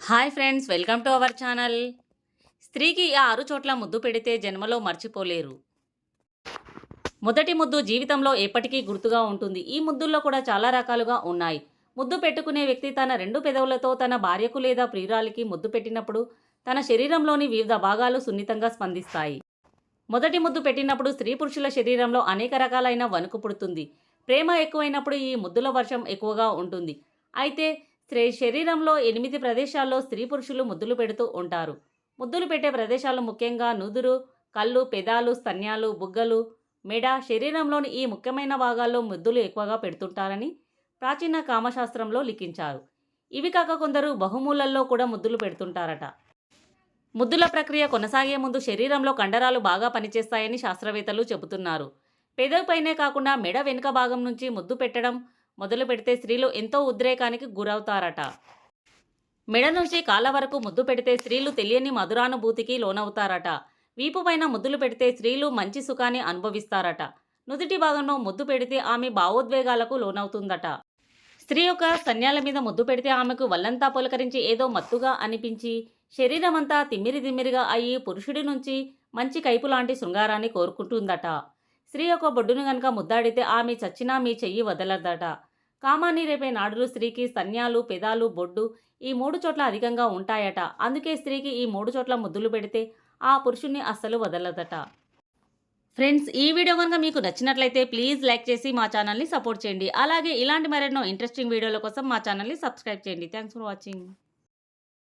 Hi friends, welcome to our channel. స్త్రీకి ఆ 6 చోట్ల ముద్దు పెడితే జన్మలో మర్చిపోలేరు. మొదటి ముద్దు జీవితంలో ఎప్పటికీ గుర్తుగా ఉంటుంది. ఈ ముద్దుల్లో కూడా చాలా రకాలుగా ఉన్నాయి. ముద్దు పెట్టుకునే వ్యక్తి తన 2 పెదవులతో తన భార్యకు లేదా ప్రియురాలికి ముద్దు పెట్టినప్పుడు తన శరీరంలోని వివిధ భాగాలు సున్నితంగా స్పందిస్తాయి. మొదటి ముద్దు పెట్టినప్పుడు స్త్రీ పురుషుల శరీరంలో అనేక రకాలైన వణుకు పుడుతుంది. ప్రేమ ఎక్కువైనప్పుడు ఈ ముద్దుల వర్షం ఎక్కువగా ఉంటుంది. అయితే స్త్రీ శరీరంలో 8 ప్రదేశాల్లో స్త్రీ పురుషులు ముద్దులు పెడుతూ ఉంటారు. ముద్దులు పెట్టే ప్రదేశాలు ముఖ్యంగా నుదురు, కళ్ళు, పెదాలు, స్తన్యాలు, బుగ్గలు, మెడ, శరీరంలోని ఈ ముఖ్యమైన భాగాల్లో ముద్దులు ఎక్కువగా పెడుతుంటారని ప్రాచీన కామశాస్త్రంలో లిఖించారు. ఇవి కాక కొందరు బహుమూలల్లో కూడా ముద్దులు పెడుతుంటారట. ముద్దుల ప్రక్రియ కొనసాగే ముందు శరీరంలో కండరాలు బాగా పనిచేస్తాయని శాస్త్రవేత్తలు చెబుతున్నారు. పెదవిపైనే కాకుండా మెడ వెనుక భాగం నుంచి ముద్దు పెట్టడం మొదలు పెడితే స్త్రీలు ఎంతో ఉద్రేకానికి గురవుతారట. మెడ నుంచి కాళ్ళ వరకు ముద్దు పెడితే స్త్రీలు తెలియని మధురానుభూతికి లోనవుతారట. వీపు పైన ముద్దులు పెడితే స్త్రీలు మంచి సుఖాన్ని అనుభవిస్తారట. నుదుటి భాగంలో ముద్దు పెడితే ఆమె భావోద్వేగాలకు లోనవుతుందట. స్త్రీ యొక్క స్తన్యాల మీద ముద్దు పెడితే ఆమెకు వల్లంతా పులకరించి ఏదో మత్తుగా అనిపించి శరీరమంతా తిమ్మిరి తిమ్మిరిగా అయ్యి పురుషుడి నుంచి మంచి కైపు లాంటి శృంగారాన్ని కోరుకుంటుందట. స్త్రీ యొక్క బొడ్డును గనక ముద్దాడితే ఆమె చచ్చినా మీ చెయ్యి వదలదట. కామాన్ని రేపే నాడులు స్త్రీకి స్తన్యాలు, పెదాలు, బొడ్డు ఈ 3 చోట్ల అధికంగా ఉంటాయట. అందుకే స్త్రీకి ఈ 3 చోట్ల ముద్దులు పెడితే ఆ పురుషుణ్ణి అస్సలు వదలదట. ఫ్రెండ్స్, ఈ వీడియో కనుక మీకు నచ్చినట్లయితే ప్లీజ్ లైక్ చేసి మా ఛానల్ని సపోర్ట్ చేయండి. అలాగే ఇలాంటి మరెన్నో ఇంట్రెస్టింగ్ వీడియోల కోసం మా ఛానల్ని సబ్స్క్రైబ్ చేయండి. Thanks for watching.